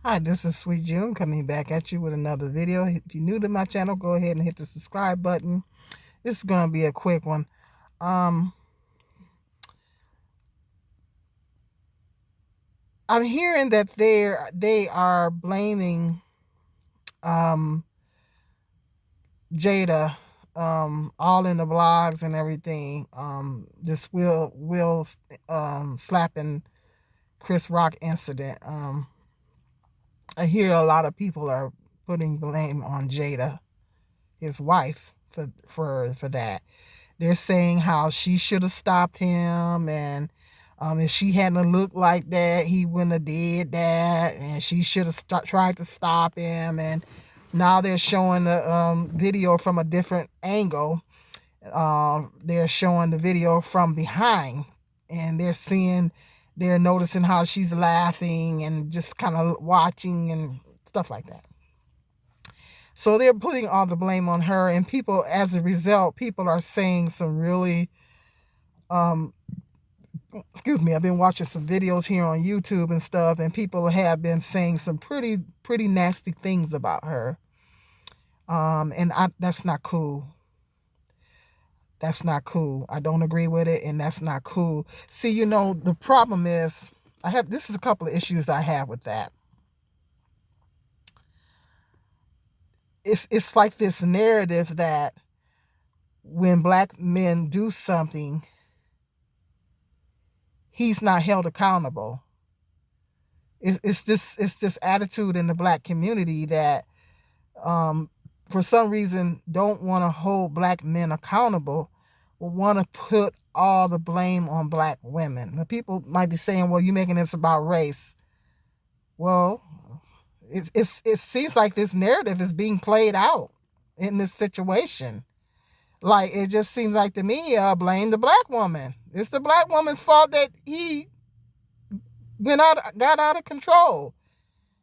Hi, this is Sweet June coming back at you with another video. If you're new to my channel, go ahead and hit the subscribe button. This is going to be a quick one. Um, I'm hearing that they are blaming um, Jada, all in the blogs and everything. This Will slapping Chris Rock incident. I hear a lot of people are putting blame on Jada, his wife, for that. They're saying how she should have stopped him, and if she hadn't looked like that, he wouldn't have did that, and she should have tried to stop him. And now they're showing the video from a different angle. They're showing the video from behind, and they're noticing how she's laughing and just kind of watching and stuff like that. So they're putting all the blame on her, and people, as a result, people are saying some really, um, excuse me, I've been watching some videos here on YouTube and stuff, and people have been saying some pretty nasty things about her. That's not cool. That's not cool. I don't agree with it, and that's not cool. See, the problem is, this is a couple of issues I have with that. It's like this narrative that when black men do something, he's not held accountable. It's this attitude in the black community that, for some reason, don't want to hold black men accountable, or want to put all the blame on black women. Now, people might be saying, "Well, you're making this about race." Well, it seems like this narrative is being played out in this situation. Like, it just seems like to me, blame the black woman. It's the black woman's fault that he got out of control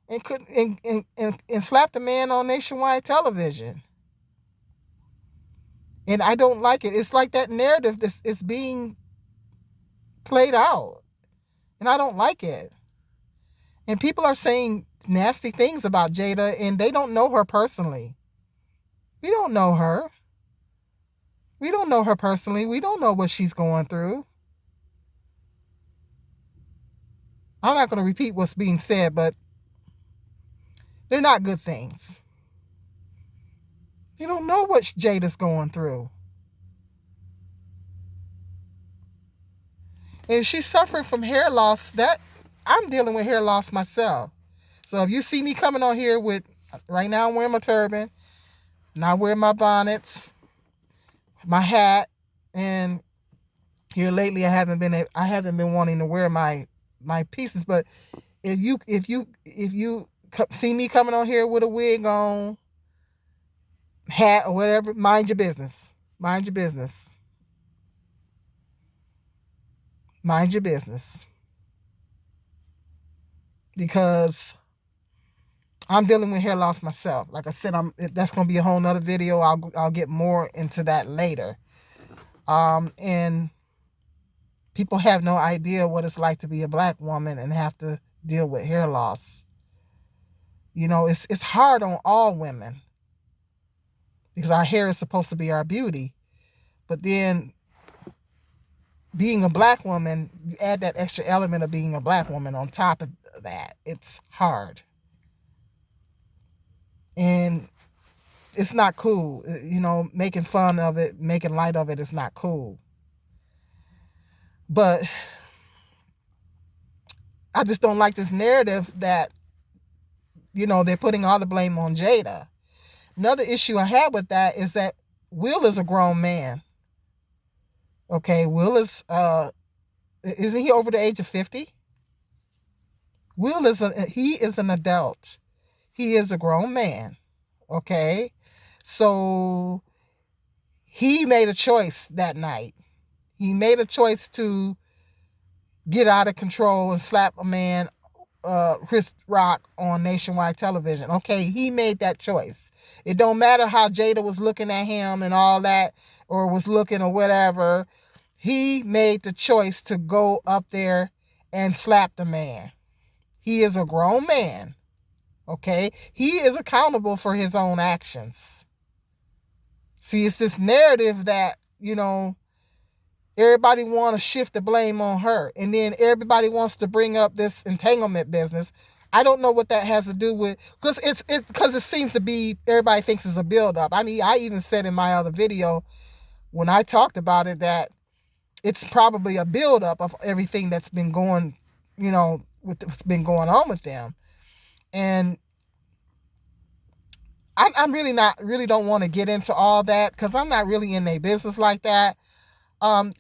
and could and slapped a man on nationwide television. And I don't like it. It's like that narrative that's is being played out, and I don't like it. And people are saying nasty things about Jada, and they don't know her personally. We don't know her. We don't know her personally. We don't know what she's going through. I'm not going to repeat what's being said, but they're not good things. You don't know what Jada's going through. And she's suffering from hair loss. That I'm dealing with hair loss myself. So if you see me coming on here with, right now I'm wearing my turban, not wearing my bonnets, my hat, and here lately I haven't been wanting to wear my pieces. But if you see me coming on here with a wig on, hat or whatever, mind your business. Mind your business. Mind your business. Because I'm dealing with hair loss myself. Like I said, that's going to be a whole nother video. I'll get more into that later. And people have no idea what it's like to be a black woman and have to deal with hair loss. It's hard on all women because our hair is supposed to be our beauty. But then being a black woman, you add that extra element of being a black woman on top of that. It's hard. And it's not cool. Making fun of it, making light of it is not cool. But I just don't like this narrative that, they're putting all the blame on Jada. Another issue I have with that is that Will is a grown man. Okay, Will isn't he over the age of 50? Will he is an adult. He is a grown man. Okay? So he made a choice that night. He made a choice to get out of control and slap a man, Chris Rock, on nationwide television. Okay, he made that choice. It don't matter how Jada was looking at him and all that, or was looking or whatever. He made the choice to go up there and slap the man. He is a grown man. Okay? He is accountable for his own actions. See, it's this narrative that, everybody want to shift the blame on her. And then everybody wants to bring up this entanglement business. I don't know what that has to do with, because it seems to be, everybody thinks it's a buildup. I mean, I even said in my other video when I talked about it that it's probably a buildup of everything that's been going, with what's been going on with them. And I'm really don't want to get into all that because I'm not really in their business like that.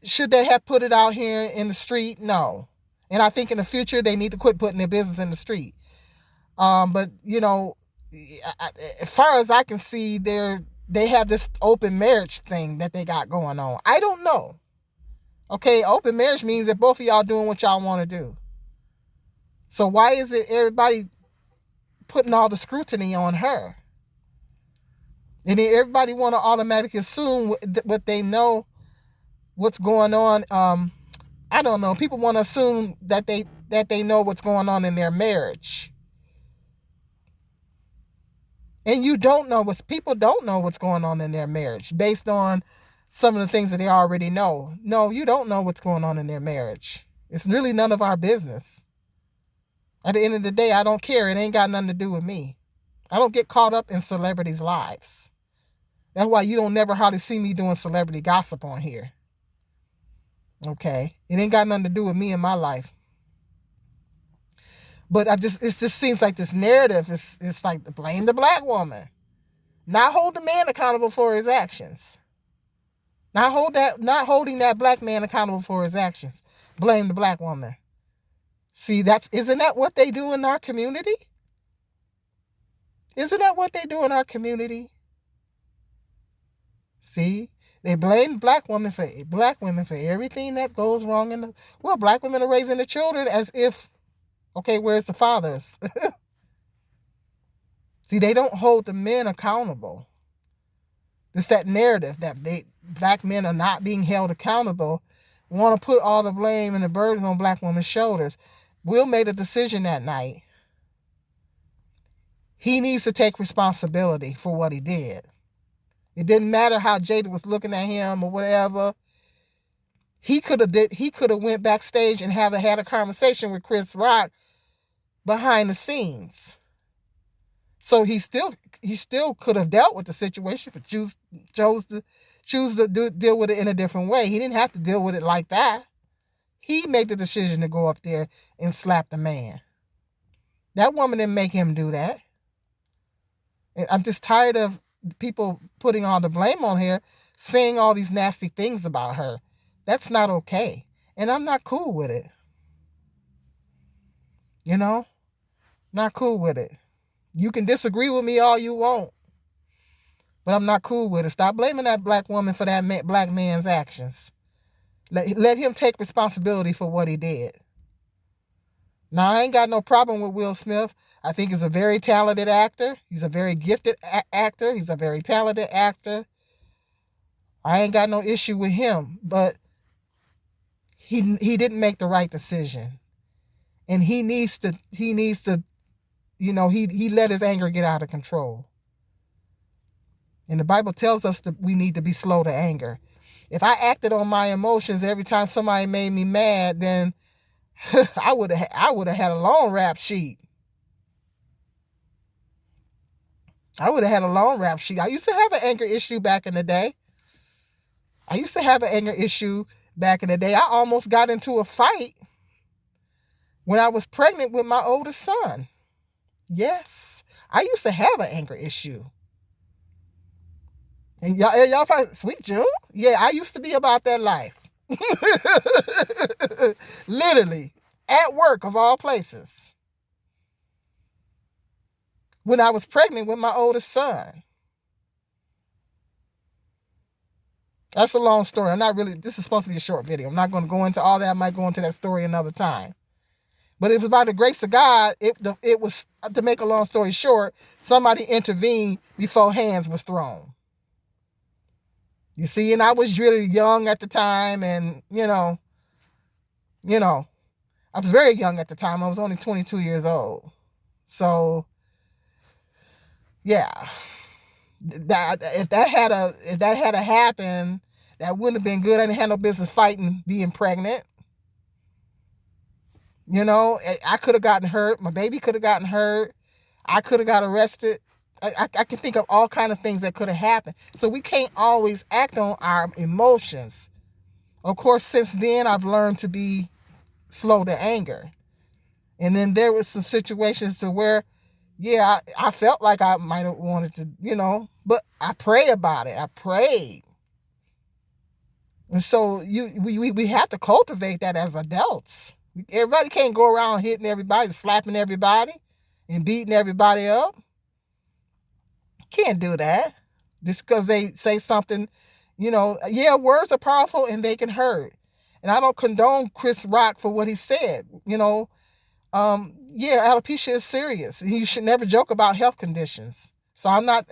Should they have put it out here in the street? No. And I think in the future they need to quit putting their business in the street. But as far as I can see, they have this open marriage thing that they got going on. I don't know. Okay, open marriage means that both of y'all doing what y'all want to do. So why is it everybody putting all the scrutiny on her? And then everybody want to automatically assume what they know, what's going on. I don't know. People want to assume that they know what's going on in their marriage. And people don't know what's going on in their marriage based on some of the things that they already know. No, you don't know what's going on in their marriage. It's really none of our business. At the end of the day, I don't care. It ain't got nothing to do with me. I don't get caught up in celebrities' lives. That's why you don't never hardly see me doing celebrity gossip on here. Okay? It ain't got nothing to do with me in my life. But it just seems like this narrative is like blame the black woman. Not hold the man accountable for his actions. Not holding that black man accountable for his actions. Blame the black woman. See, isn't that what they do in our community? Isn't that what they do in our community? See, they blame black women for everything that goes wrong black women are raising the children as if, okay, where's the fathers? See, they don't hold the men accountable. It's that narrative that black men are not being held accountable. Want to put all the blame and the burden on black women's shoulders. Will made a decision that night. He needs to take responsibility for what he did. It didn't matter how Jada was looking at him or whatever. He could have went backstage and had a conversation with Chris Rock behind the scenes. So he still could have dealt with the situation, but chose to deal with it in a different way. He didn't have to deal with it like that. He made the decision to go up there and slap the man. That woman didn't make him do that. And I'm just tired of people putting all the blame on her, saying all these nasty things about her. That's not okay. And I'm not cool with it. Not cool with it. You can disagree with me all you want, but I'm not cool with it. Stop blaming that black woman for that black man's actions. Let him take responsibility for what he did. Now, I ain't got no problem with Will Smith. I think he's a very talented actor. He's a very gifted actor. He's a very talented actor. I ain't got no issue with him, but he didn't make the right decision. And he needs to, he let his anger get out of control. And the Bible tells us that we need to be slow to anger. If I acted on my emotions every time somebody made me mad, then I would have had a long rap sheet. I used to have an anger issue back in the day. I almost got into a fight when I was pregnant with my oldest son. Yes, I used to have an anger issue. And y'all probably, Sweet June? Yeah, I used to be about that life. Literally, at work of all places. When I was pregnant with my oldest son. That's a long story. This is supposed to be a short video. I'm not going to go into all that. I might go into that story another time. But it was by the grace of God. It was, to make a long story short, somebody intervened before hands was thrown. You see, and I was really young at the time, and I was very young at the time. I was only 22 years old. So Yeah, that if that had a happened, that wouldn't have been good. I didn't have no business fighting being pregnant. You know, I could have gotten hurt. My baby could have gotten hurt. I could have got arrested. I can think of all kind of things that could have happened. So we can't always act on our emotions. Of course, since then I've learned to be slow to anger. And then there was some situations to where, yeah, I felt like I might have wanted to, but I pray about it. I prayed. And so we have to cultivate that as adults. Everybody can't go around hitting everybody, slapping everybody, and beating everybody up. Can't do that. Just because they say something, yeah, words are powerful and they can hurt. And I don't condone Chris Rock for what he said. Yeah, alopecia is serious. You should never joke about health conditions. So I'm not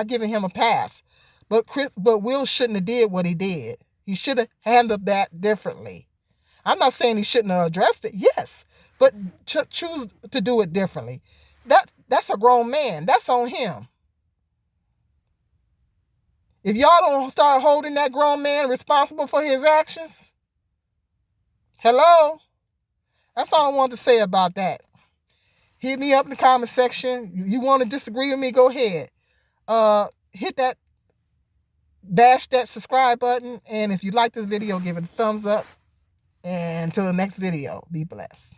giving him a pass. But Will shouldn't have did what he did. He should have handled that differently. I'm not saying he shouldn't have addressed it. Yes, but choose to do it differently. That's a grown man. That's on him. If y'all don't start holding that grown man responsible for his actions, hello? That's all I wanted to say about that. Hit me up in the comment section. You want to disagree with me, go ahead. Hit that, bash that subscribe button. And if you like this video, give it a thumbs up. And until the next video, be blessed.